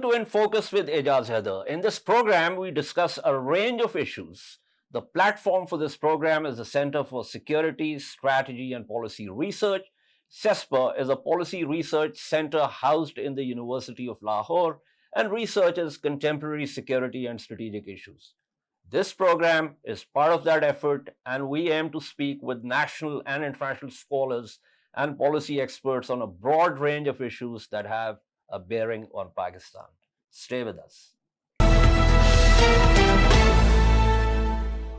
to In Focus with Ejaz Haider. In this program, we discuss a range of issues. The platform for this program is the Center for Security, Strategy and Policy Research. CESPA is a policy research center housed in the University of Lahore and researches contemporary security and strategic issues. This program is part of that effort, and we aim to speak with national and international scholars and policy experts on a broad range of issues that have a bearing on Pakistan. Stay with us.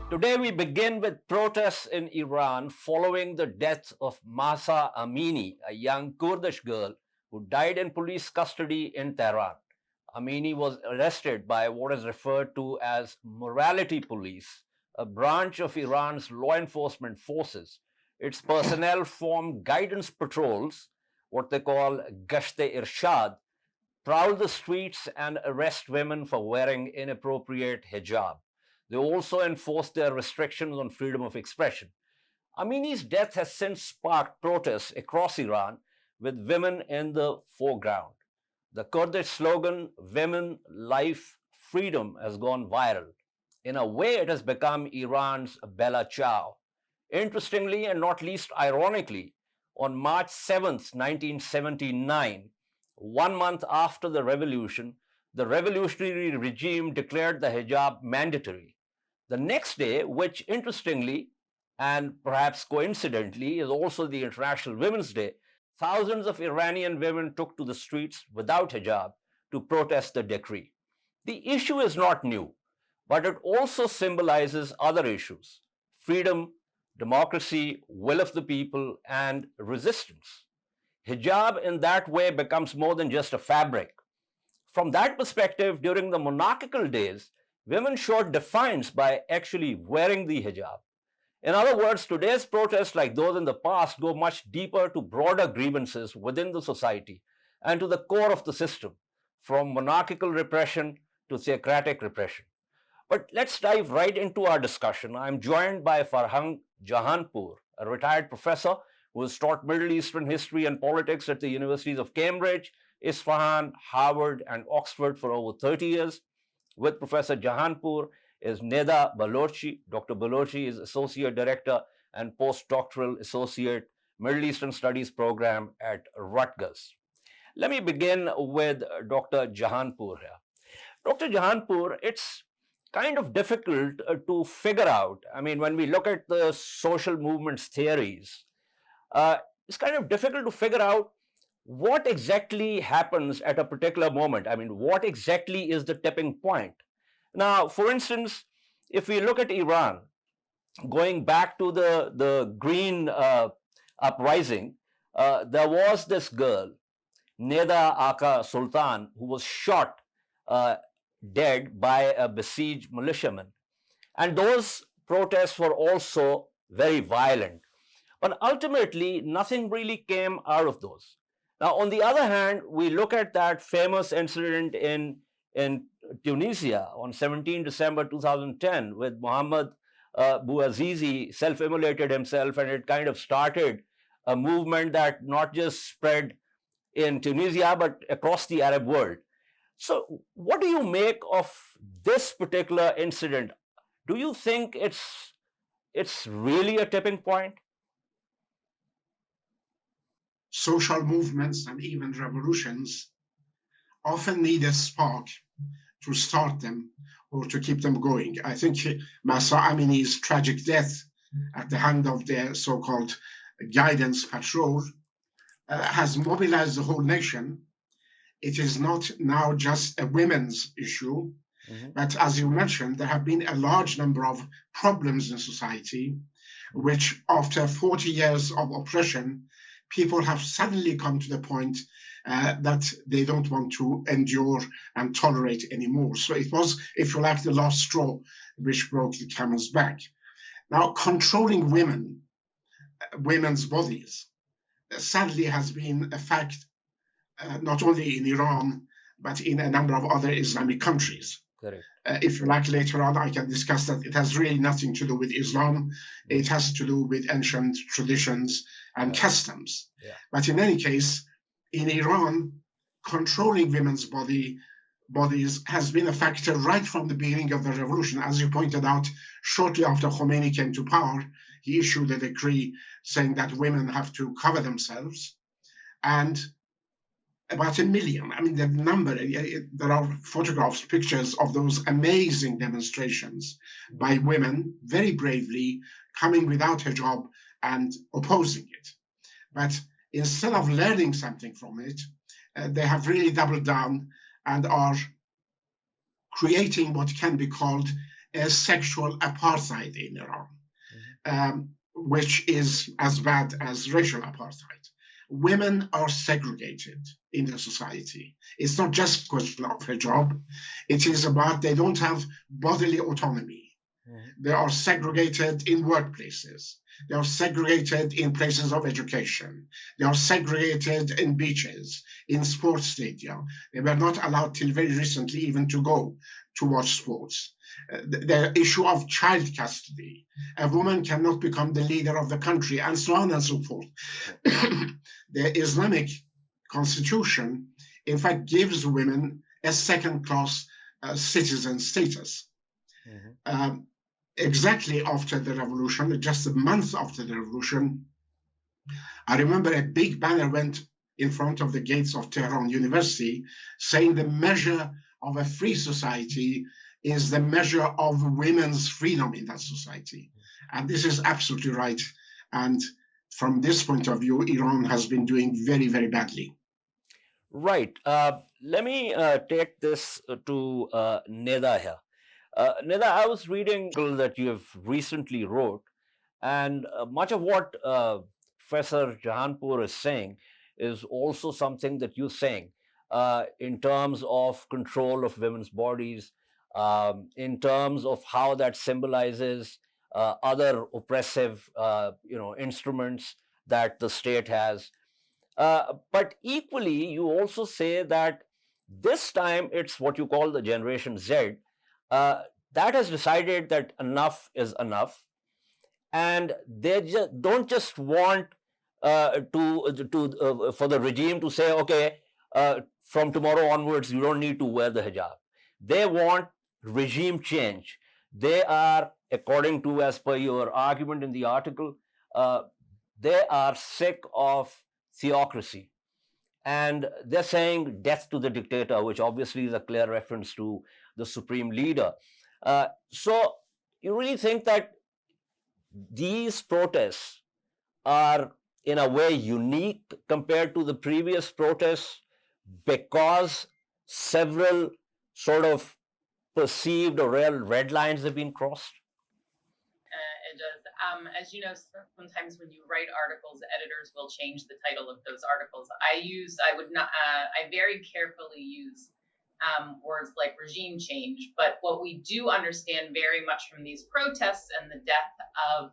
Today we begin with protests in Iran following the death of Mahsa Amini, a young Kurdish girl who died in police custody in Tehran. Amini was arrested by what is referred to as morality police, a branch of Iran's law enforcement forces. Its personnel form guidance patrols, what they call Gasht-e-Irshad, prowl the streets and arrest women for wearing inappropriate hijab. They also enforce their restrictions on freedom of expression. Amini's death has since sparked protests across Iran, with women in the foreground. The Kurdish slogan, "Women, Life, Freedom," has gone viral. In a way, it has become Iran's Bella Ciao. Interestingly, and not least ironically, on March 7th, 1979, 1 month after the revolution, the revolutionary regime declared the hijab mandatory. The next day, which interestingly and perhaps coincidentally is also the International Women's Day, thousands of Iranian women took to the streets without hijab to protest the decree. The issue is not new, but it also symbolizes other issues: freedom, democracy, will of the people, and resistance. Hijab in that way becomes more than just a fabric. From that perspective, during the monarchical days, women showed defiance by actually wearing the hijab. In other words, today's protests, like those in the past, go much deeper to broader grievances within the society and to the core of the system, from monarchical repression to theocratic repression. But let's dive right into our discussion. I'm joined by Farhang Jahanpour, a retired professor who has taught Middle Eastern history and politics at the universities of Cambridge, Isfahan, Harvard, and Oxford for over 30 years. With Professor Jahanpour is Neda Bolourchi. Dr. Bolourchi is Associate Director and Postdoctoral Associate Middle Eastern Studies Program at Rutgers. Let me begin with Dr. Jahanpour here. Dr. Jahanpour, it's kind of difficult to figure out. I mean, when we look at the social movements theories, it's kind of difficult to figure out what exactly happens at a particular moment. I mean, what exactly is the tipping point? Now, for instance, if we look at Iran, going back to the Green uprising, there was this girl, Neda Aka Sultan, who was shot dead by a besieged militiaman. And those protests were also very violent. But ultimately, nothing really came out of those. Now, on the other hand, we look at that famous incident in Tunisia on 17 December 2010, with Mohammed Bouazizi self-immolated himself, and it kind of started a movement that not just spread in Tunisia, but across the Arab world. So what do you make of this particular incident? Do you think it's really a tipping point? Social movements and even revolutions often need a spark to start them or to keep them going. I think Mahsa Amini's tragic death at the hand of the so-called guidance patrol has mobilized the whole nation. It is not now just a women's issue, but as you mentioned, there have been a large number of problems in society, which after 40 years of oppression, people have suddenly come to the point that they don't want to endure and tolerate anymore. So it was, if you like, the last straw which broke the camel's back. Now, controlling women's bodies, sadly has been a fact not only in Iran, but in a number of other Islamic countries. If you like, later on, I can discuss that. It has really nothing to do with Islam. It has to do with ancient traditions and customs. But in any case, in Iran, controlling women's body bodies has been a factor right from the beginning of the revolution. As you pointed out, shortly after Khomeini came to power, he issued a decree saying that women have to cover themselves. And about 1 million, I mean, the number, there are photographs, pictures of those amazing demonstrations by women, very bravely, coming without hijab and opposing it. But instead of learning something from it, they have really doubled down and are creating what can be called a sexual apartheid in Iran, which is as bad as racial apartheid. Women are segregated in the society. It's not just a question of hijab. It is about they don't have bodily autonomy. They are segregated in workplaces. They are segregated in places of education. They are segregated in beaches, in sports stadia. They were not allowed till very recently even to go to watch sports. The issue of child custody. A woman cannot become the leader of the country, and so on and so forth. The Islamic constitution, in fact, gives women a second-class citizen status. Exactly after the revolution, just a month after the revolution, I remember a big banner went in front of the gates of Tehran University saying the measure of a free society is the measure of women's freedom in that society. And this is absolutely right. And from this point of view, Iran has been doing very, very badly. Right. Let me take this to Neda here. Neda, I was reading that you have recently wrote, and much of what Professor Jahanpour is saying is also something that you're saying in terms of control of women's bodies, in terms of how that symbolizes other oppressive, instruments that the state has. But equally, you also say that this time it's what you call the Generation Z that has decided that enough is enough, and they don't just want for the regime to say, okay, from tomorrow onwards you don't need to wear the hijab. They want regime change. They are, according to, as per your argument in the article, they are sick of theocracy, and they're saying death to the dictator, which obviously is a clear reference to the supreme leader. So you really think that these protests are in a way unique compared to the previous protests because several sort of perceived or real red lines have been crossed? As you know, sometimes when you write articles, editors will change the title of those articles. I very carefully use words like regime change. But what we do understand very much from these protests and the death of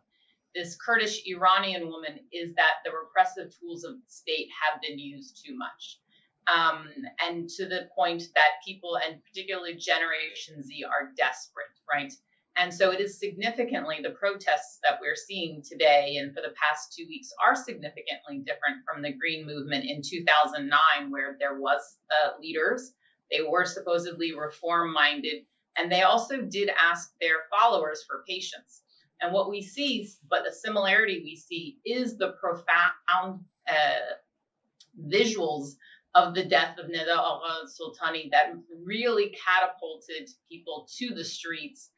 this Kurdish Iranian woman is that the repressive tools of the state have been used too much. And to the point that people, and particularly Generation Z, are desperate, right? And so it is significantly, the protests that we're seeing today and for the past 2 weeks are significantly different from the Green Movement in 2009, where there was leaders. They were supposedly reform-minded, and they also did ask their followers for patience. And what we see, but the similarity we see, is the profound visuals of the death of Neda al-Sultani that really catapulted people to the streets.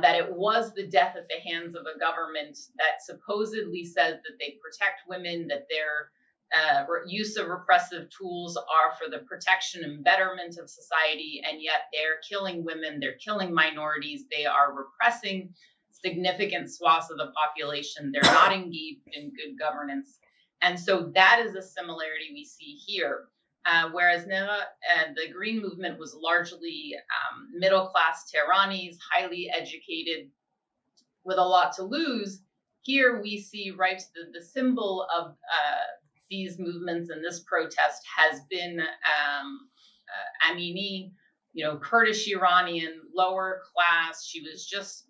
That it was the death at the hands of a government that supposedly says that they protect women, that their use of repressive tools are for the protection and betterment of society, and yet they're killing women, they're killing minorities, they are repressing significant swaths of the population, they're not engaged in good governance. And so that is a similarity we see here. Whereas the Green Movement was largely middle-class Tehranis, highly educated, with a lot to lose, here we see, right, the symbol of these movements and this protest has been Amini, Kurdish Iranian, lower class. She was just,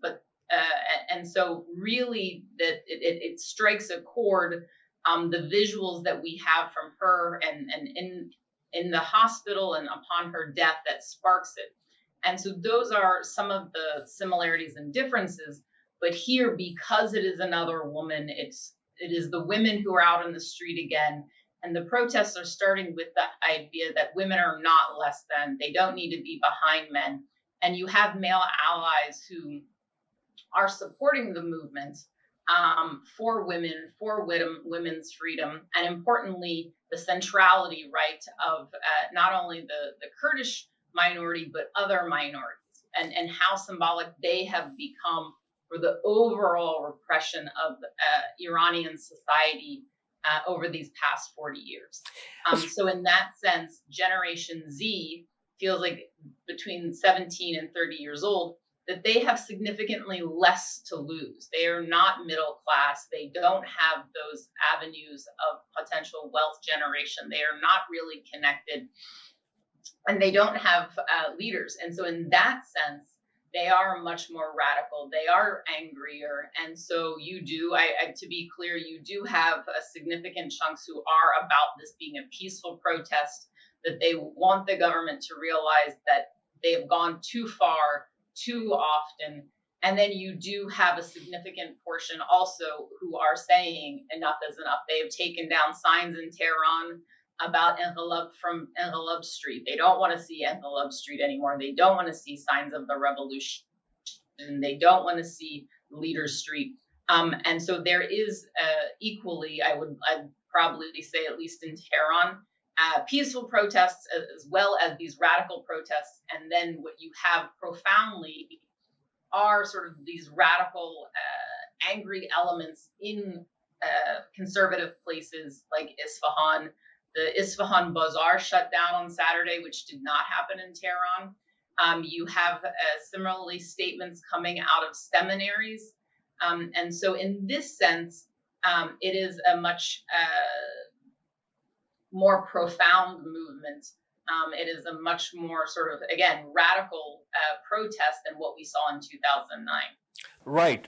and so really that it strikes a chord. The visuals that we have from her and in in the hospital and upon her death that sparks it. And so those are some of the similarities and differences. But here, because it is another woman, it is the women who are out in the street again. And the protests are starting with the idea that women are not less than, they don't need to be behind men. And you have male allies who are supporting the movement for women, for women's freedom, and importantly, the centrality, right, of not only the Kurdish minority, but other minorities, and how symbolic they have become for the overall repression of Iranian society over these past 40 years. So in that sense, Generation Z feels like between 17 and 30 years old, that they have significantly less to lose. They are not middle class. They don't have those avenues of potential wealth generation. They are not really connected, and they don't have leaders. And so in that sense, they are much more radical. They are angrier. And so you do, to be clear, you do have a significant chunks who are about this being a peaceful protest, that they want the government to realize that they have gone too far, too often. And then you do have a significant portion also who are saying enough is enough. They have taken down signs in Tehran about from Engelab Street. They don't want to see Engelab Street anymore. They don't want to see signs of the revolution. They don't want to see Leader Street. And so there is equally, I'd probably say, at least in Tehran, peaceful protests as well as these radical protests. And then what you have profoundly are sort of these radical, angry elements in conservative places like Isfahan. The Isfahan Bazaar shut down on Saturday, which did not happen in Tehran. You have similarly statements coming out of seminaries. And so in this sense, it is a much more profound movement. It is a much more sort of, again, radical protest than what we saw in 2009. Right.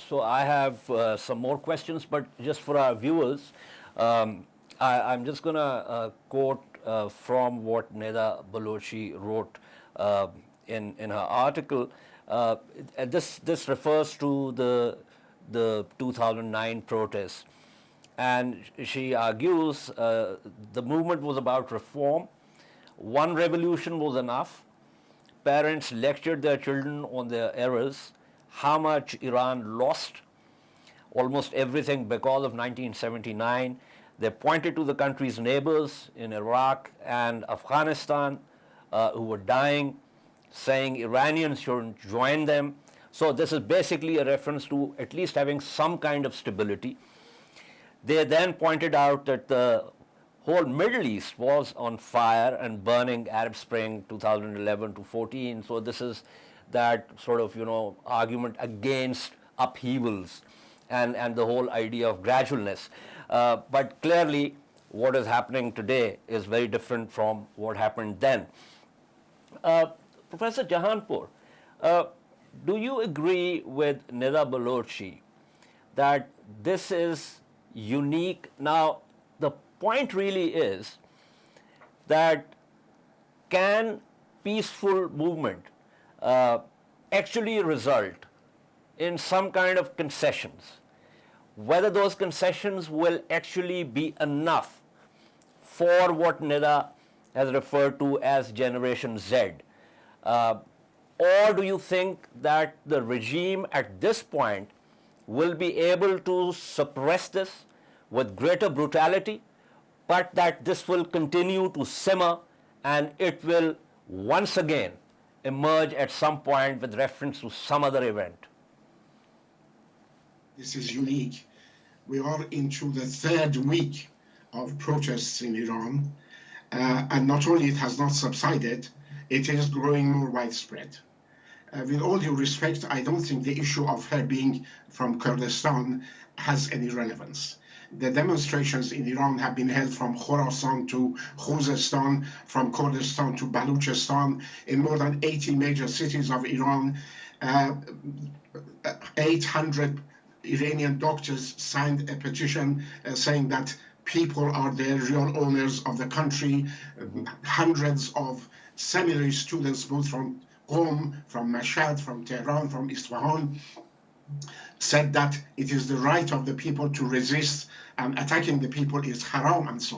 So I have some more questions, but just for our viewers, I'm just going to quote from what Neda Bolourchi wrote in her article. This refers to the 2009 protests. And she argues the movement was about reform. One revolution was enough. Parents lectured their children on their errors, how much Iran lost, almost everything because of 1979. They pointed to the country's neighbors in Iraq and Afghanistan who were dying, saying Iranians shouldn't join them. So this is basically a reference to at least having some kind of stability. They then pointed out that the whole Middle East was on fire and burning, Arab Spring 2011 to 14. So this is that sort of, argument against upheavals and the whole idea of gradualness. But clearly, what is happening today is very different from what happened then. Professor Jahanpour, do you agree with Neda Bolourchi that this is unique? Now, the point really is that can peaceful movement actually result in some kind of concessions? Whether those concessions will actually be enough for what Neda has referred to as Generation Z? Or do you think that the regime at this point will be able to suppress this with greater brutality, but that this will continue to simmer and it will once again emerge at some point with reference to some other event? This is unique. We are into the third week of protests in Iran, and not only it has not subsided, it is growing more widespread. With all due respect, I don't think the issue of her being from Kurdistan has any relevance. The demonstrations in Iran have been held from Khorasan to Khuzestan, from Kurdistan to Baluchistan, in more than 80 major cities of Iran. 800 Iranian doctors signed a petition saying that people are the real owners of the country. Hundreds of seminary students, both from Qom, from Mashhad, from Tehran, from Isfahan, said that it is the right of the people to resist, and attacking the people is haram, and so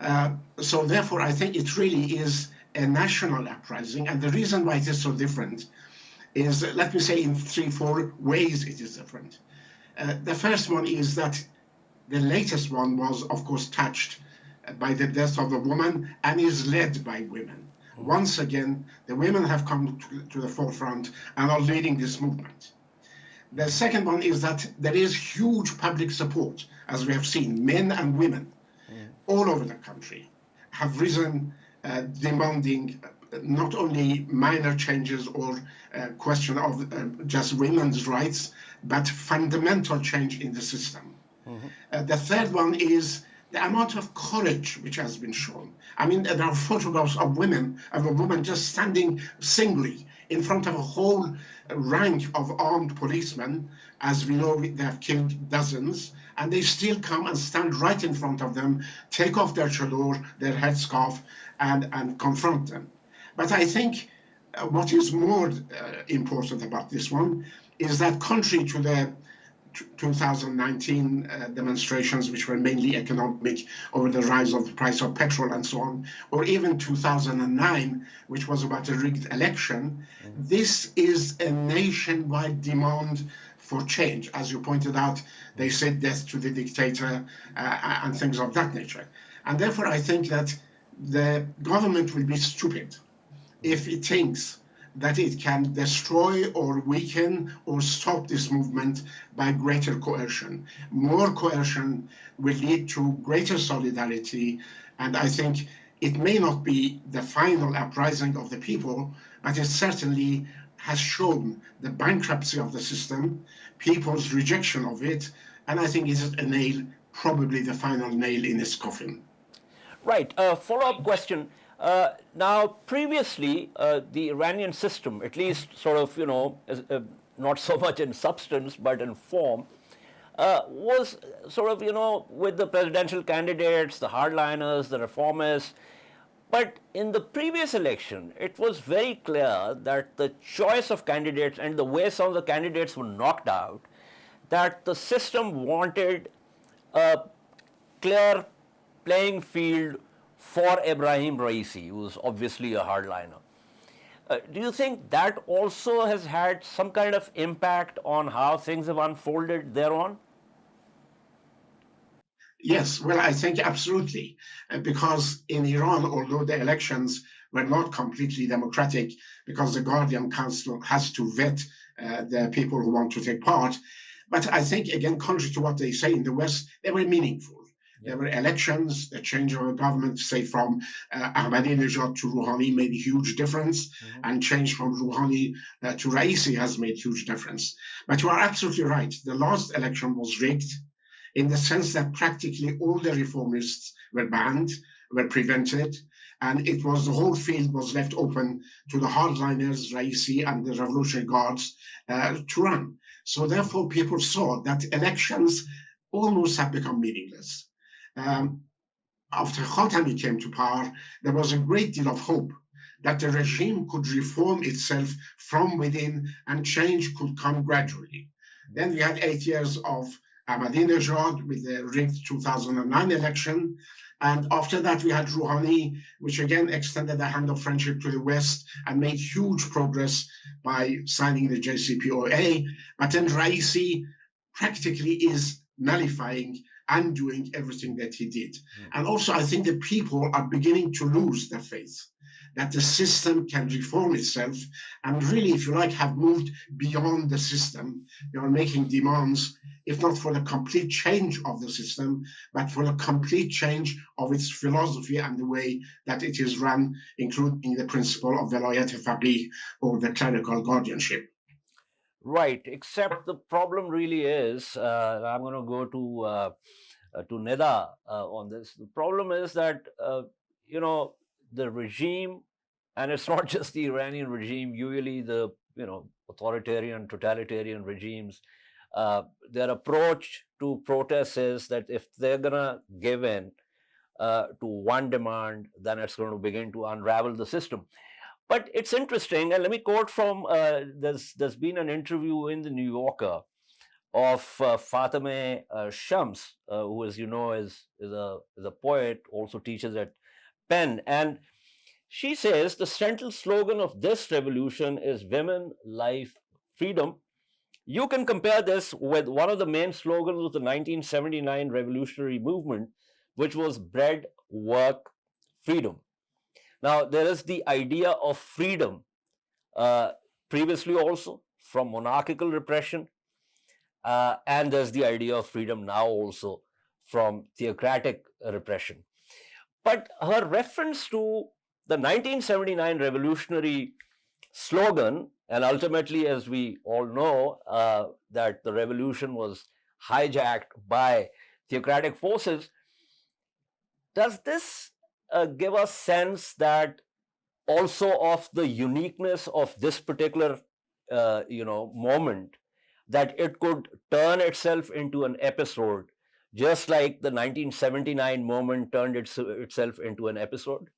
on. So therefore, I think it really is a national uprising. And the reason why it is so different is, let me say, in 3-4 ways it is different. The first one is that the latest one was, of course, touched by the death of a woman and is led by women. Once again, the women have come to the forefront and are leading this movement. The second one is that there is huge public support, as we have seen. Men and women all over the country have risen, demanding not only minor changes or question of just women's rights, but fundamental change in the system. The third one is the amount of courage which has been shown. I mean, there are photographs of women, of a woman just standing singly in front of a whole rank of armed policemen. As we know, they have killed dozens, and they still come and stand right in front of them, take off their chador, their headscarf, and confront them. But I think what is more important about this one is that, contrary to the 2019 demonstrations, which were mainly economic, over the rise of the price of petrol and so on, or even 2009, which was about a rigged election, this is a nationwide demand for change. As you pointed out, they said death to the dictator and things of that nature. And therefore, I think that the government will be stupid if it thinks that it can destroy or weaken or stop this movement by greater coercion. More coercion will lead to greater solidarity, and I think it may not be the final uprising of the people, but it certainly has shown the bankruptcy of the system, people's rejection of it, and I think it's a nail, probably the final nail in its coffin. Right. Follow-up question. Now, previously, the Iranian system, at least sort of, not so much in substance, but in form, was sort of, with the presidential candidates, the hardliners, the reformists. But in the previous election, it was very clear that the choice of candidates and the way some of the candidates were knocked out, that the system wanted a clear playing field for Ebrahim Raisi, who's obviously a hardliner. Do you think that also has had some kind of impact on how things have unfolded thereon? Yes, well, I think absolutely, because in Iran, although the elections were not completely democratic, because the Guardian Council has to vet the people who want to take part, but I think, again, contrary to what they say in the West, they were meaningful. There were elections, the change of a government, say from Ahmadinejad to Rouhani, made a huge difference, and change from Rouhani to Raisi has made huge difference. But you are absolutely right. The last election was rigged, in the sense that practically all the reformists were banned, were prevented, and it was, the whole field was left open to the hardliners, Raisi and the Revolutionary Guards, to run. So therefore, people saw that elections almost have become meaningless. After Khatami came to power, there was a great deal of hope that the regime could reform itself from within and change could come gradually. Then we had 8 years of Ahmadinejad with the rigged 2009 election. And after that, we had Rouhani, which again extended the hand of friendship to the West and made huge progress by signing the JCPOA. But then Raisi practically is nullifying, undoing everything that he did. And also, I think the people are beginning to lose their faith that the system can reform itself, and really, if you like, have moved beyond the system. They are making demands, if not for the complete change of the system, but for a complete change of its philosophy and the way that it is run, including the principle of velayat faqih, or the clerical guardianship. Right, except the problem really is, I'm going to go to Neda on this. The problem is that, the regime, and it's not just the Iranian regime, usually the, authoritarian, totalitarian regimes their approach to protests is that if they're going to give in to one demand, then it's going to begin to unravel the system. But it's interesting, and let me quote from there's been an interview in the New Yorker of Fatemeh Shams, who, as you know, is a poet, also teaches at Penn, and she says the central slogan of this revolution is women, life, freedom. You can compare this with one of the main slogans of the 1979 revolutionary movement, which was bread, work, freedom. Now, there is the idea of freedom previously also from monarchical repression, and there's the idea of freedom now also from theocratic repression. But her reference to the 1979 revolutionary slogan, and ultimately, as we all know, that the revolution was hijacked by theocratic forces, does this give us sense that also of the uniqueness of this particular moment, that it could turn itself into an episode, just like the 1979 moment turned itself into an episode?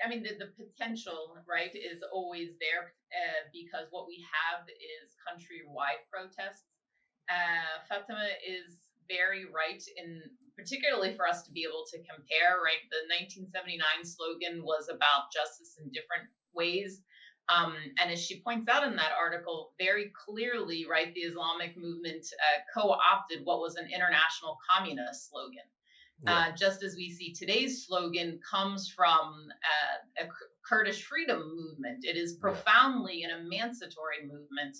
I mean, the potential, right, is always there because what we have is countrywide protests. Fatima is very right in, particularly for us to be able to compare, right? The 1979 slogan was about justice in different ways. And as she points out in that article, very clearly, right, the Islamic movement co-opted what was an international communist slogan. Yeah. Just as we see today's slogan comes from a Kurdish freedom movement. It is profoundly an emancipatory movement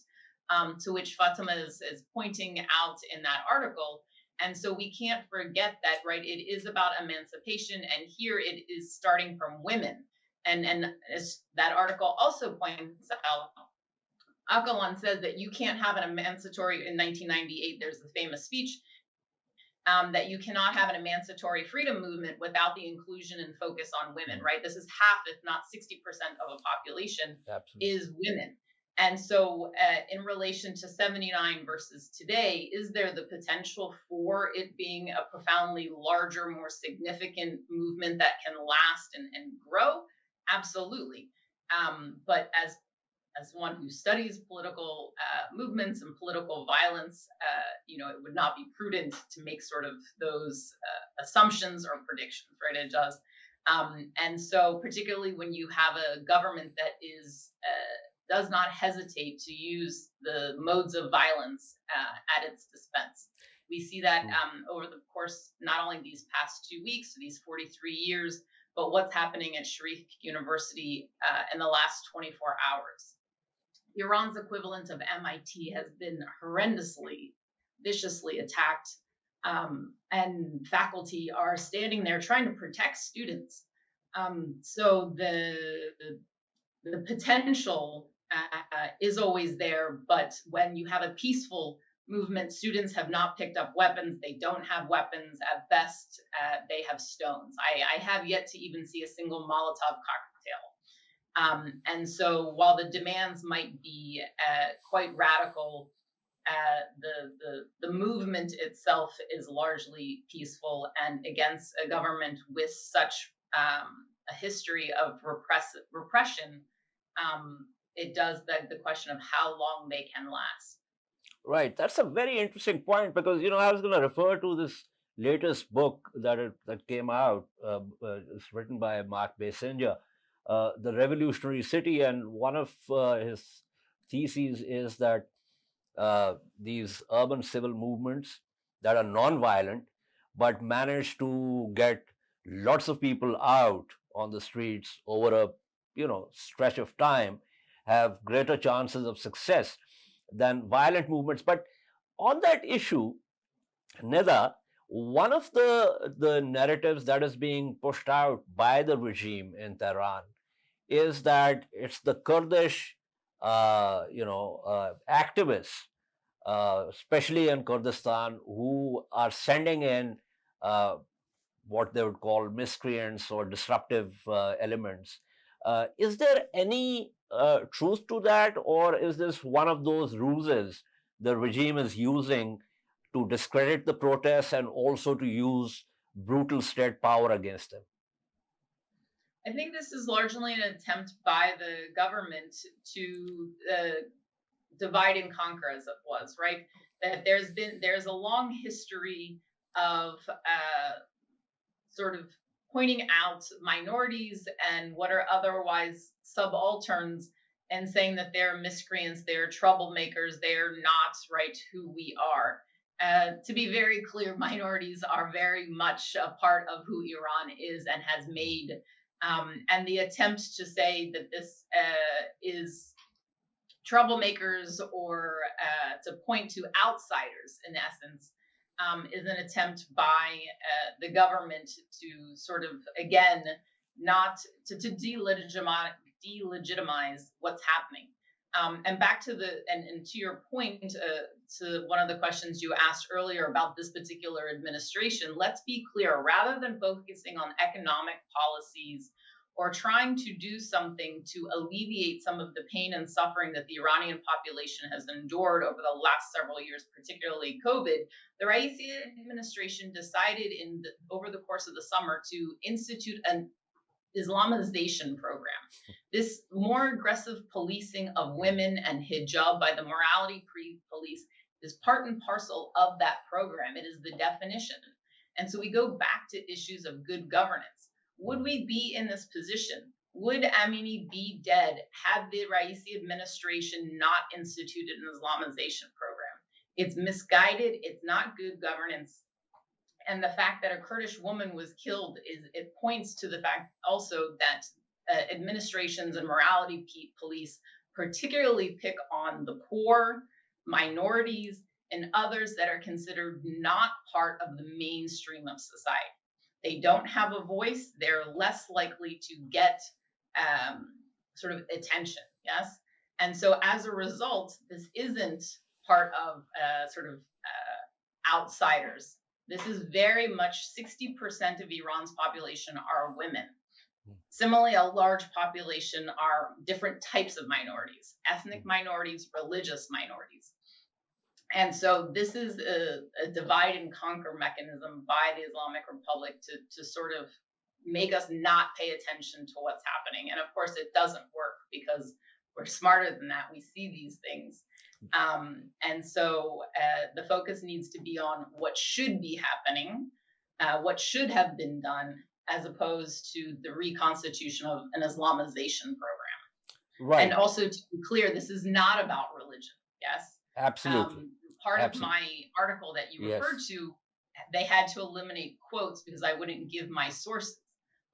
to which Fatima is pointing out in that article. And so we can't forget that, right? It is about emancipation, and here it is starting from women. And as that article also points out, Öcalan says that you can't have an emancipatory, in 1998, there's the famous speech, that you cannot have an emancipatory freedom movement without the inclusion and focus on women, right? This is half, if not 60% of a population. Absolutely. Is women. And so in relation to 79 versus today, is there the potential for it being a profoundly larger, more significant movement that can last and grow? Absolutely. But as one who studies political movements and political violence, it would not be prudent to make sort of those assumptions or predictions, right, Ejaz? And so particularly when you have a government that does not hesitate to use the modes of violence at its dispense. We see that over the course, not only these past 2 weeks, these 43 years, but what's happening at Sharif University in the last 24 hours. Iran's equivalent of MIT has been horrendously, viciously attacked, and faculty are standing there trying to protect students. So the potential is always there, but when you have a peaceful movement, students have not picked up weapons. They don't have weapons. At best, they have stones. I have yet to even see a single Molotov cocktail. And so while the demands might be quite radical, the movement itself is largely peaceful, and against a government with such a history of repression, it does beg the question of how long they can last. Right. That's a very interesting point, because, I was going to refer to this latest book that came out. It's written by Mark Basinger, The Revolutionary City. And one of his theses is that these urban civil movements that are non-violent, but manage to get lots of people out on the streets over a stretch of time, have greater chances of success than violent movements. But on that issue, Neda, one of the narratives that is being pushed out by the regime in Tehran is that it's the Kurdish, activists, especially in Kurdistan, who are sending in what they would call miscreants or disruptive elements Is there any truth to that, or is this one of those ruses the regime is using to discredit the protests and also to use brutal state power against them? I think this is largely an attempt by the government to divide and conquer, as it was, right? That there's a long history of sort of pointing out minorities and what are otherwise subalterns and saying that they're miscreants, they're troublemakers, they're not right who we are. To be very clear, minorities are very much a part of who Iran is and has made. And the attempt to say that this is troublemakers or to point to outsiders, in essence, is an attempt by the government to sort of, again, not to delegitimize what's happening. And back to and to your point, to one of the questions you asked earlier about this particular administration, let's be clear, rather than focusing on economic policies or trying to do something to alleviate some of the pain and suffering that the Iranian population has endured over the last several years, particularly COVID, the Raisi administration decided over the course of the summer to institute an Islamization program. This more aggressive policing of women and hijab by the morality police is part and parcel of that program. It is the definition. And so we go back to issues of good governance. Would we be in this position? Would Amini be dead had the Raisi administration not instituted an Islamization program? It's misguided. It's not good governance. And the fact that a Kurdish woman was killed it points to the fact also that administrations and morality police particularly pick on the poor, minorities, and others that are considered not part of the mainstream of society. They don't have a voice. They're less likely to get sort of attention. Yes. And so as a result, this isn't part of sort of outsiders. This is very much 60% of Iran's population are women. Similarly, a large population are different types of minorities, ethnic minorities, religious minorities. And so this is a divide and conquer mechanism by the Islamic Republic to sort of make us not pay attention to what's happening. And of course, it doesn't work because we're smarter than that. We see these things. And so the focus needs to be on what should be happening, what should have been done, as opposed to the reconstitution of an Islamization program. Right. And also, to be clear, this is not about religion. Yes. Absolutely. Part of my article that you referred to, they had to eliminate quotes because I wouldn't give my sources.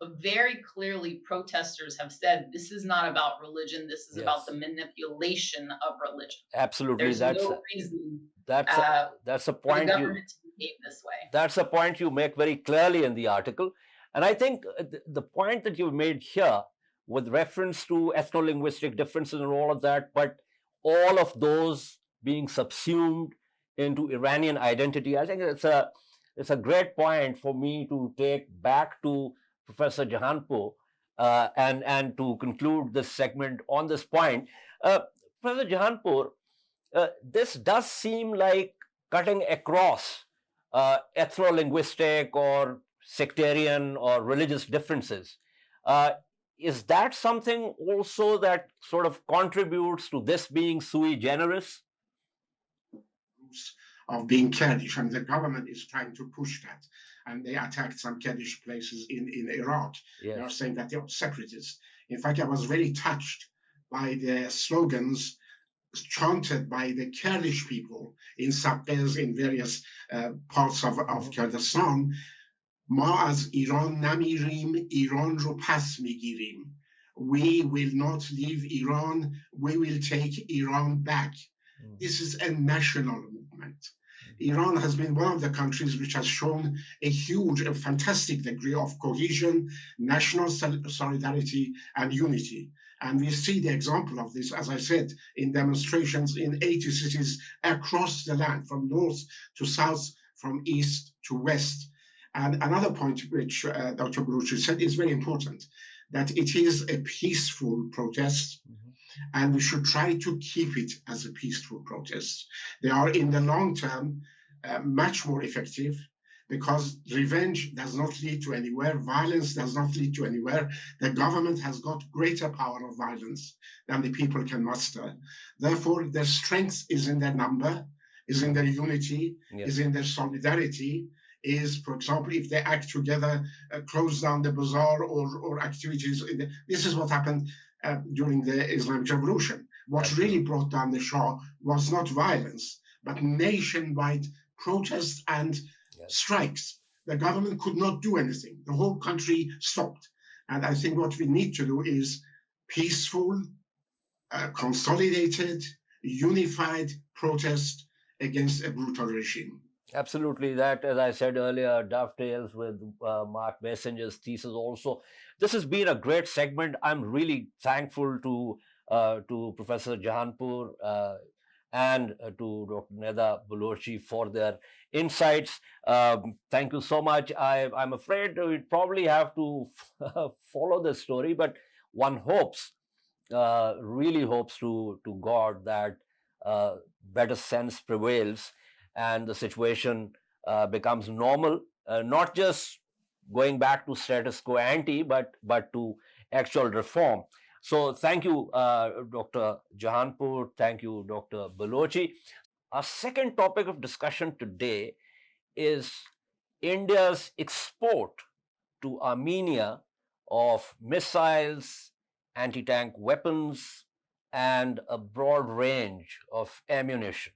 But very clearly, protesters have said this is not about religion. This is about the manipulation of religion. Absolutely, There's no reason that's a point for the government to behave this way. That's a point you make very clearly in the article, and I think the point that you made here, with reference to ethno-linguistic differences and all of that, but all of those being subsumed into Iranian identity, I think it's a great point for me to take back to Professor Jahanpour and to conclude this segment on this point. Professor Jahanpour, this does seem like cutting across ethno-linguistic or sectarian or religious differences. Is that something also that sort of contributes to this being sui generis? Of being Kurdish, and the government is trying to push that. And they attacked some Kurdish places in Iraq. Yes. They are saying that they are separatists. In fact, I was very touched by the slogans chanted by the Kurdish people in Saqqez, in various parts of Kurdistan. Ma az Iran namirim, Iran ro pas migirim. We will not leave Iran, we will take Iran back. This is a national movement. Iran has been one of the countries which has shown a fantastic degree of cohesion, national solidarity, and unity. And we see the example of this, as I said, in demonstrations in 80 cities across the land, from north to south, from east to west. And another point which Dr. Bolourchi said is very important. that it is a peaceful protest, and we should try to keep it as a peaceful protest. They are, in the long term, much more effective, because revenge does not lead to anywhere, violence does not lead to anywhere. The government has got greater power of violence than the people can muster. Therefore, their strength is in their number, is in their unity, is in their solidarity, is, for example, if they act together, close down the bazaar or activities. This is what happened during the Islamic Revolution. What really brought down the Shah was not violence, but nationwide protests and strikes. The government could not do anything. The whole country stopped. And I think what we need to do is peaceful, consolidated, unified protest against a brutal regime. Absolutely. That, as I said earlier, dovetails with Mark Messenger's thesis also. This has been a great segment. I'm really thankful to Professor Jahanpour and to Dr. Neda Bolourchi for their insights. Thank you so much. I'm afraid we'd probably have to follow the story, but one hopes, really hopes to God that better sense prevails and the situation becomes normal, not just going back to status quo ante, but to actual reform. So thank you, Dr. Jahanpour. Thank you, Dr. Bolourchi. Our second topic of discussion today is India's export to Armenia of missiles, anti-tank weapons, and a broad range of ammunition.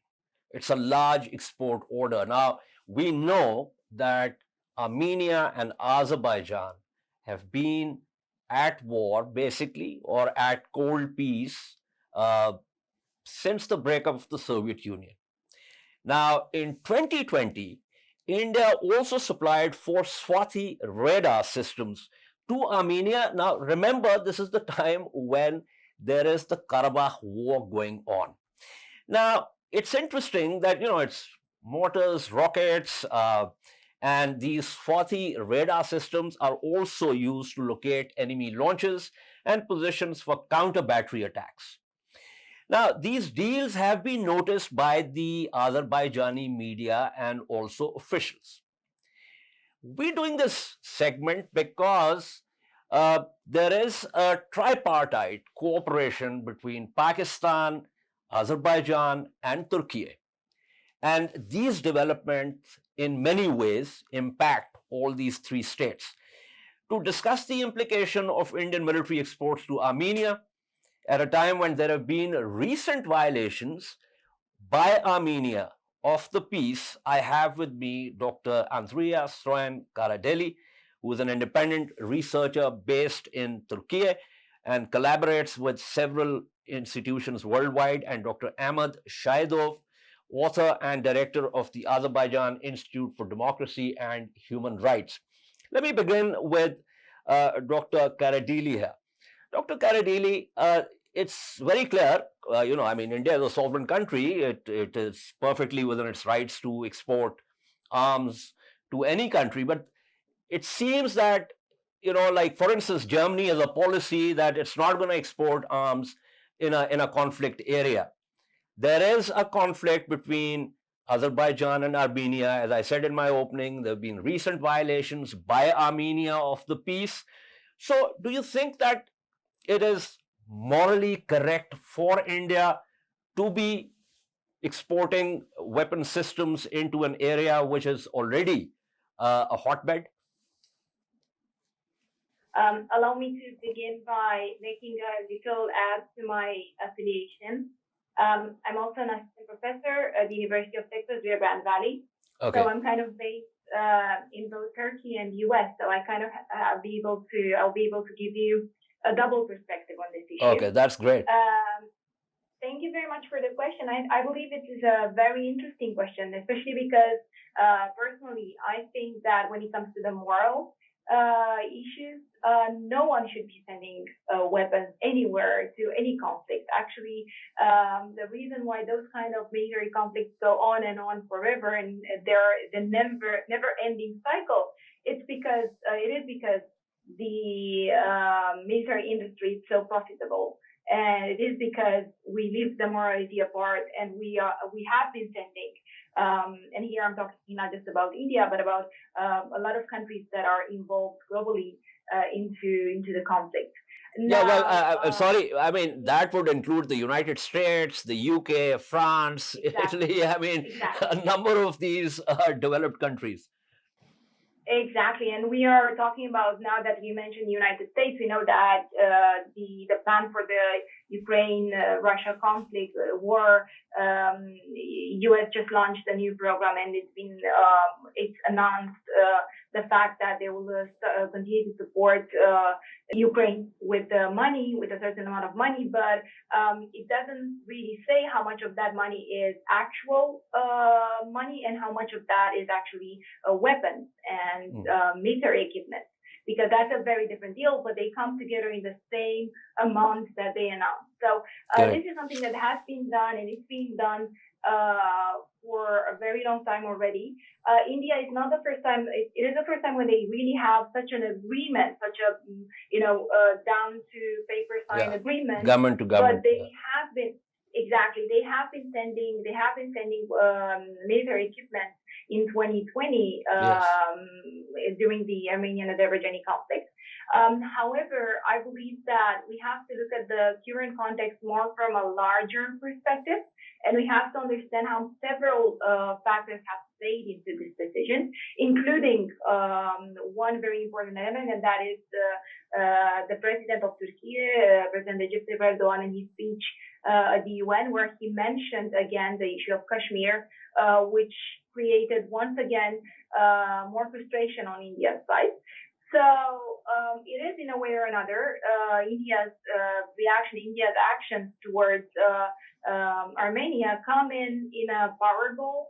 It's a large export order. Now, we know that Armenia and Azerbaijan have been at war, basically, or at cold peace since the breakup of the Soviet Union. Now, in 2020, India also supplied 4 Swati radar systems to Armenia. Now, remember, this is the time when there is the Karabakh war going on. Now, it's interesting that, it's mortars, rockets, and these Swati radar systems are also used to locate enemy launches and positions for counter-battery attacks. Now, these deals have been noticed by the Azerbaijani media and also officials. We're doing this segment because there is a tripartite cooperation between Pakistan, Azerbaijan, and Turkiye. And these developments in many ways impact all these 3 states. To discuss the implication of Indian military exports to Armenia at a time when there have been recent violations by Armenia of the peace, I have with me Dr. Andreea Stoian Karadeli, who is an independent researcher based in Turkiye and collaborates with several institutions worldwide, and Dr. Ahmed Shahidov, author and director of the Azerbaijan Institute for Democracy and Human Rights. Let me begin with Dr. Karadeli here. Dr. Karadeli, it's very clear, India is a sovereign country. It is perfectly within its rights to export arms to any country. But it seems that, for instance, Germany has a policy that it's not going to export arms in a conflict area. There is a conflict between Azerbaijan and Armenia. As I said in my opening, there have been recent violations by Armenia of the peace. So do you think that it is morally correct for India to be exporting weapon systems into an area which is already a hotbed? Allow me to begin by making a little add to my affiliation. I'm also an assistant professor at the University of Texas, Rio Grande Valley. Okay. So I'm kind of based in both Turkey and US. So I kind of I'll be able to give you a double perspective on this issue. Okay, that's great. Thank you very much for the question. I believe it is a very interesting question, especially because personally, I think that when it comes to the moral issues, no one should be sending weapons anywhere to any conflict. Actually, the reason why those kind of military conflicts go on and on forever and they're the never-ending cycle, it is because the military industry is so profitable. And it is because we leave the morality apart, and we have been sending, and here I'm talking not just about India, but about a lot of countries that are involved globally into the conflict. Yeah, well, Now, sorry, I mean, that would include the United States, the UK, France, exactly, Italy, I mean, exactly. a number of these developed countries. Exactly, and we are talking about, now that you mentioned the United States, we know that the plan for the Ukraine-Russia conflict war, U.S. just launched a new program, and it's announced the fact that they will continue to support Ukraine with money, with a certain amount of money, but it doesn't really say how much of that money is actual money and how much of that is actually weapons and military equipment, because that's a very different deal, but they come together in the same amount that they announced. So this is something that has been done, and it's being done for a very long time already. India is not the first time. It is the first time when they really have such an agreement, such a down to paper signed agreement. Government to government. But they have been They have been sending military equipment in 2020 during the Armenian-Azerbaijani conflict. However, I believe that we have to look at the current context more from a larger perspective, and we have to understand how several factors have played into this decision, including one very important element, and that is the president of Turkiye, President Recep Tayyip Erdogan, in his speech at the UN, where he mentioned again the issue of Kashmir, which created once again more frustration on India's side. So it is, in a way or another, India's reaction, India's actions towards Armenia come in a power goal,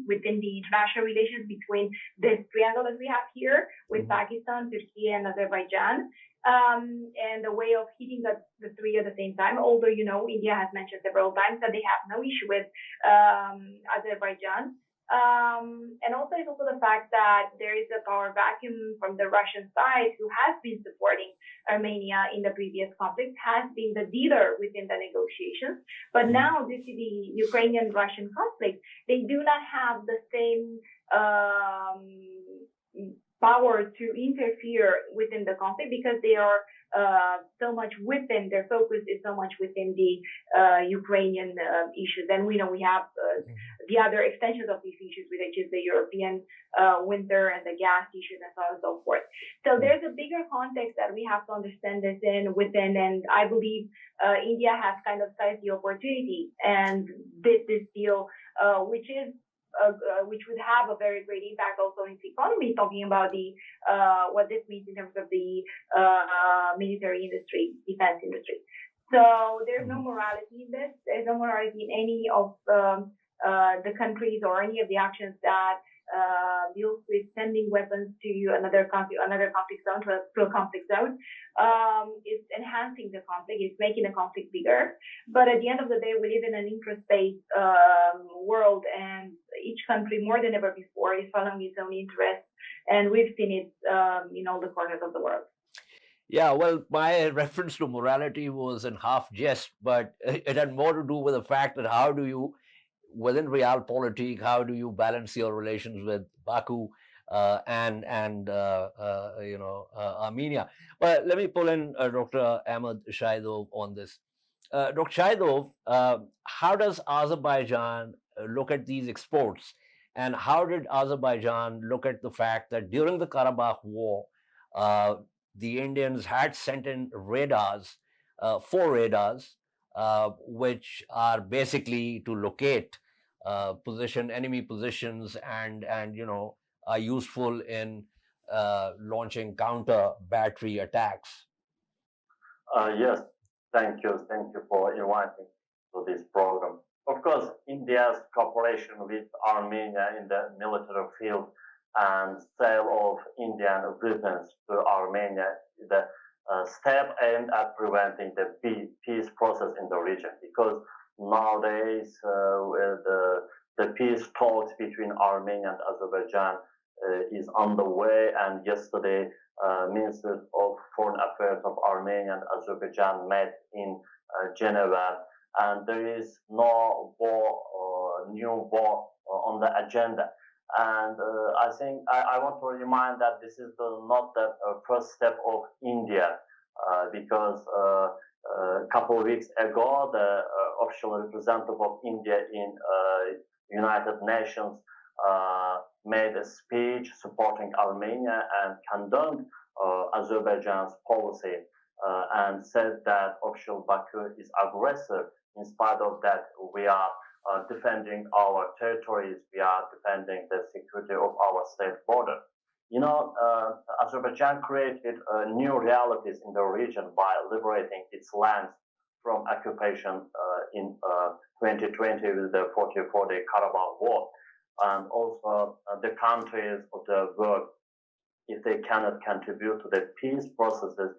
within the international relations between this triangle that we have here with Pakistan, Turkey, and Azerbaijan, and a way of hitting the three at the same time. Although, India has mentioned several times that they have no issue with Azerbaijan. And also, it's also the fact that there is a power vacuum from the Russian side, who has been supporting Armenia in the previous conflict, has been the dealer within the negotiations. But now, due to the Ukrainian-Russian conflict, they do not have the same power to interfere within the conflict, because they are so much within, their focus is so much within the Ukrainian issues. And we know we have the other extensions of these issues, which is the European winter and the gas issues and so on and so forth. So there's a bigger context that we have to understand this within, and I believe India has kind of seized the opportunity and did this deal, which would have a very great impact also in the economy, talking about the what this means in terms of the military industry, defense industry. So there's no morality in this. There's no morality in any of the countries or any of the actions that deals with sending weapons to another conflict zone, to a conflict zone. It's enhancing the conflict. It's making the conflict bigger. But at the end of the day, we live in an interest-based world, and each country, more than ever before, is following its own interests, and we've seen it in all the corners of the world. Yeah, well, my reference to morality was in half jest, but it had more to do with the fact that how do you, within realpolitik, how do you balance your relations with Baku and Armenia? Well, let me pull in Dr. Ahmed Shahidov on this. Dr. Shahidov, how does Azerbaijan look at these exports, and how did Azerbaijan look at the fact that during the Karabakh War, the Indians had sent in radars, 4 radars, which are basically to locate enemy positions and are useful in launching counter battery attacks? Yes, thank you for inviting to this program. Of course, India's cooperation with Armenia in the military field and sale of Indian weapons to Armenia is the step aimed at preventing the peace process in the region, because nowadays the peace talks between Armenia and Azerbaijan is underway, and yesterday Ministers of Foreign Affairs of Armenia and Azerbaijan met in Geneva, and there is no new war on the agenda. And I think I want to remind that this is not the first step of India, because a couple of weeks ago, the official representative of India in United Nations made a speech supporting Armenia and condemned Azerbaijan's policy and said that official Baku is aggressive. In spite of that, we are defending our territories, we are defending the security of our state border. You know, Azerbaijan created new realities in the region by liberating its lands from occupation in 2020 with the 44-day Karabakh War. And also the countries of the world, if they cannot contribute to the peace processes,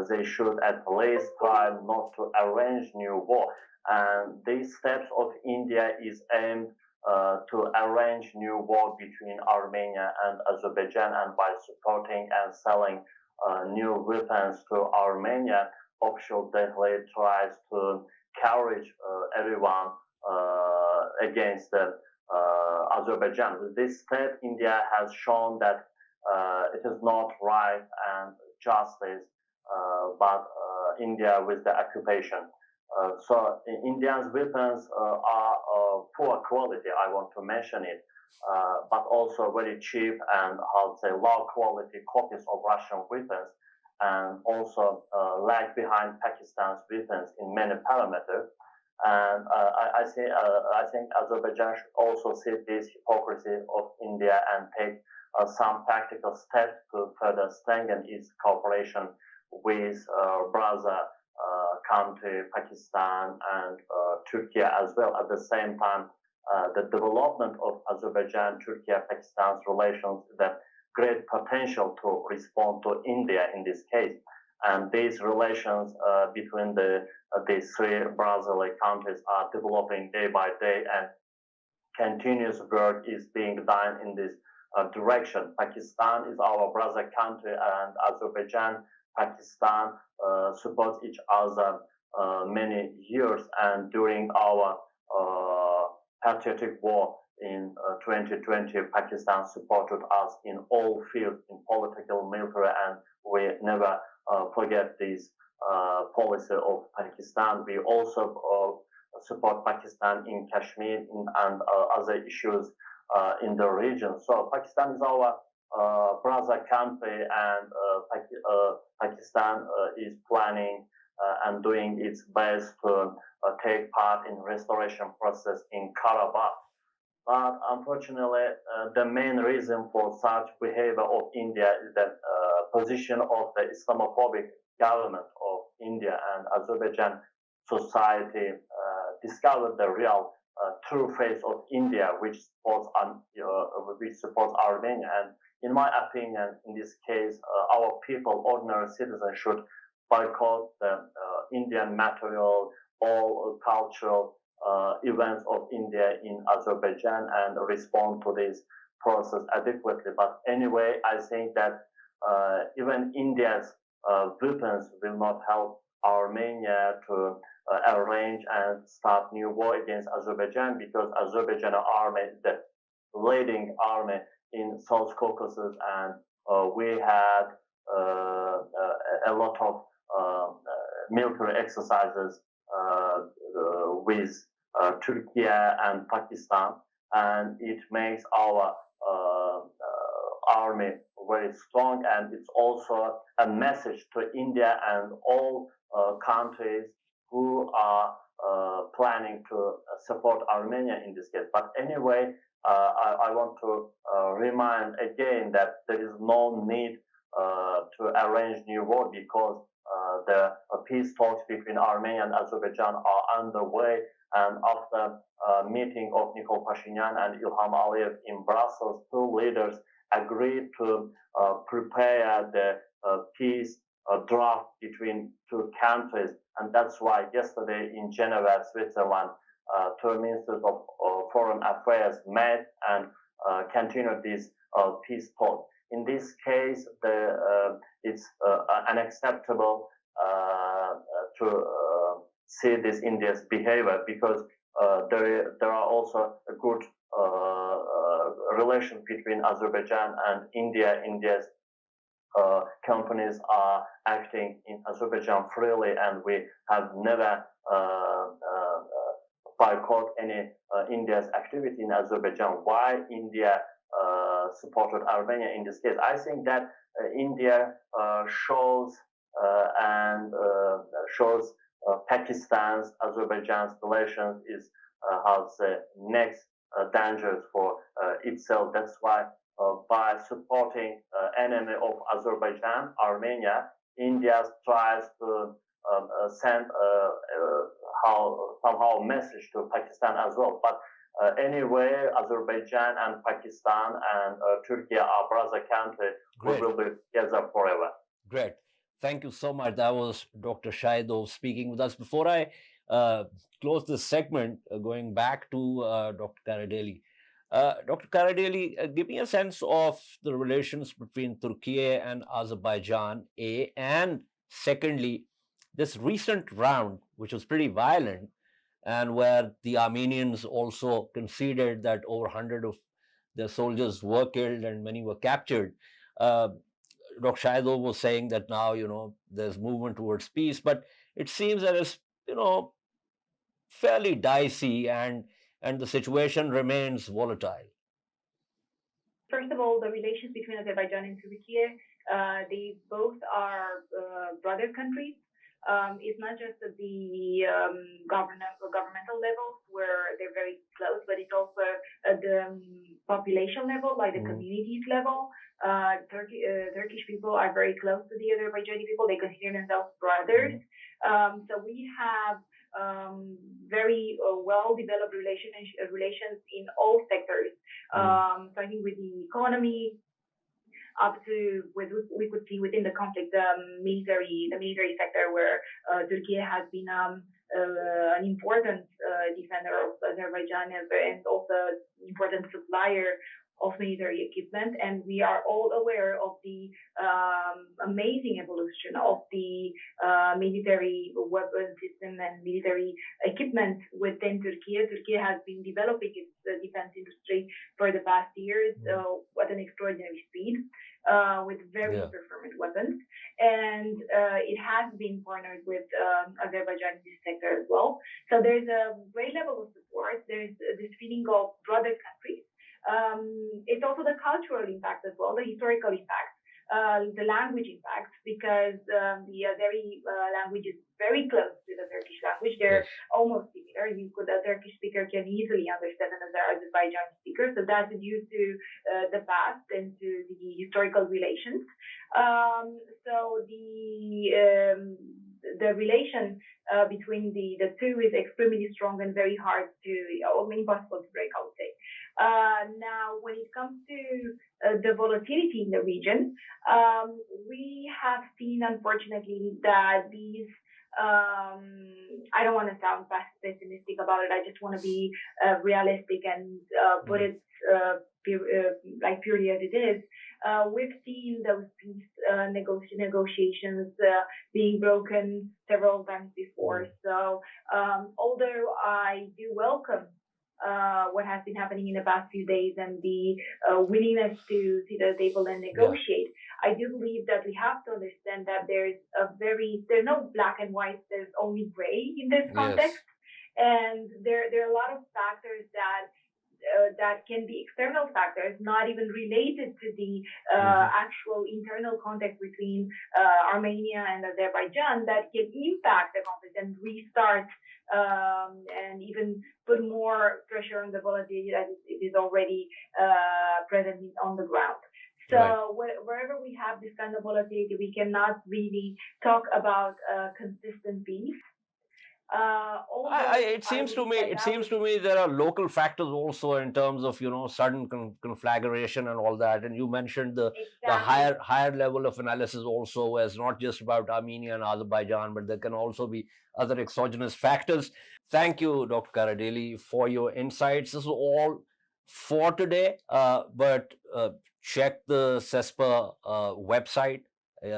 they should at least try not to arrange new war. And these steps of India is aimed to arrange new war between Armenia and Azerbaijan, and by supporting and selling new weapons to Armenia, official Delhi tries to encourage everyone against Azerbaijan. With this step, India has shown that it is not right and justice, but India with the occupation. So India's weapons are poor quality, I want to mention it, but also very cheap and low quality copies of Russian weapons, and also lag behind Pakistan's weapons in many parameters. And I think Azerbaijan should also see this hypocrisy of India and take some practical steps to further strengthen its cooperation with brother country Pakistan and Turkiye as well. At the same time, the development of Azerbaijan, Turkiye, Pakistan's relations is a great potential to respond to India in this case. And these relations between these three brotherly countries are developing day by day, and continuous work is being done in this direction. Pakistan is our brother country, and Azerbaijan, Pakistan supports each other many years. And during our patriotic war in 2020, Pakistan supported us in all fields, in political, military, and we never forget this policy of Pakistan. We also support Pakistan in Kashmir and other issues in the region. So Pakistan is our brother country, and Pakistan is planning and doing its best to take part in restoration process in Karabakh. But unfortunately, the main reason for such behavior of India is the position of the Islamophobic government of India, and Azerbaijan society discovered the real true face of India, which supports Armenia. And in my opinion, in this case, our people, ordinary citizens, should boycott the Indian material, all cultural events of India in Azerbaijan, and respond to this process adequately. But anyway, I think that even India's weapons will not help Armenia to arrange and start new war against Azerbaijan, because Azerbaijan army is the leading army in South Caucasus, and we had a lot of military exercises with Turkiye and Pakistan, and it makes our army very strong, and it's also a message to India and all countries who are planning to support Armenia in this case. But anyway, I want to remind again that there is no need to arrange new war, because the peace talks between Armenia and Azerbaijan are underway. And after a meeting of Nikol Pashinyan and Ilham Aliyev in Brussels, two leaders agreed to prepare the peace draft between two countries. And that's why yesterday in Geneva, Switzerland, two ministers of foreign affairs met and continue this peace talk. In this case, it's unacceptable to see this India's behavior, because there are also a good relation between Azerbaijan and India. India's companies are acting in Azerbaijan freely, and we have never boycott any India's activity in Azerbaijan. Why India supported Armenia in this case? I think that India shows Pakistan's, Azerbaijan's relations is how to say next dangers for itself. That's why by supporting enemy of Azerbaijan, Armenia, India tries to send somehow a message to Pakistan as well. But anyway, Azerbaijan and Pakistan and Turkey are brother countries. We will be together forever. Great. Thank you so much. That was Dr. Shahidov speaking with us. Before I close this segment, going back to Dr. Karadeli. Dr. Karadeli, give me a sense of the relations between Turkiye and Azerbaijan, A, and secondly, this recent round, which was pretty violent, and where the Armenians also conceded that over 100 of their soldiers were killed and many were captured. Dr. Shahidov was saying that now, there's movement towards peace, but it seems that it's, fairly dicey and the situation remains volatile. First of all, the relations between Azerbaijan and Turkey, they both are brother countries. It's not just at the governmental levels where they're very close, but it's also at the population level, like the communities level. Turkish people are very close to the Azerbaijani people. They consider themselves brothers. So we have very well-developed relations in all sectors. Starting with the economy, up to what we could see within the conflict, the military sector, where Turkey has been an important defender of Azerbaijan and also an important supplier of military equipment. And we are all aware of the amazing evolution of the military weapon system and military equipment within Turkey. Turkey has been developing its defense industry for the past years at an extraordinary speed, with very performant weapons. And it has been partnered with Azerbaijan in this sector as well. So there's a great level of support. There's this feeling of brother countries. It's also the cultural impact as well, the historical impact, the language impact, because the Azeri language is very close to the Turkish language. They're almost similar. A Turkish speaker can easily understand an Azerbaijani speaker. So that's due to the past and to the historical relations. So the relation between the two is extremely strong and very hard to, impossible to break, I would say. Now, when it comes to the volatility in the region, we have seen, unfortunately, that these, I don't want to sound pessimistic about it. I just want to be realistic and put it purely as it is. We've seen those peace negotiations being broken several times before. So although I do welcome what has been happening in the past few days and the willingness to sit at the table and negotiate, I do believe that we have to understand that there's no black and white, there's only gray in this context. And there are a lot of factors that can be external factors, not even related to the actual internal context between Armenia and Azerbaijan, that can impact the conflict and restart and even put more pressure on the volatility that it is already present on the ground. So wherever we have this kind of volatility, we cannot really talk about consistent peace. It seems to me there are local factors also in terms of sudden conflagration and all that. And you mentioned the higher level of analysis also, where it's not just about Armenia and Azerbaijan, but there can also be other exogenous factors. Thank you, Dr. Karadeli, for your insights. This is all for today, but check the CESPA website.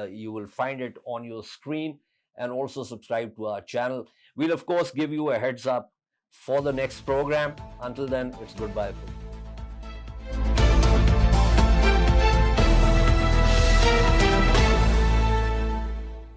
You will find it on your screen, and also subscribe to our channel. We'll, of course, give you a heads up for the next program. Until then, it's goodbye.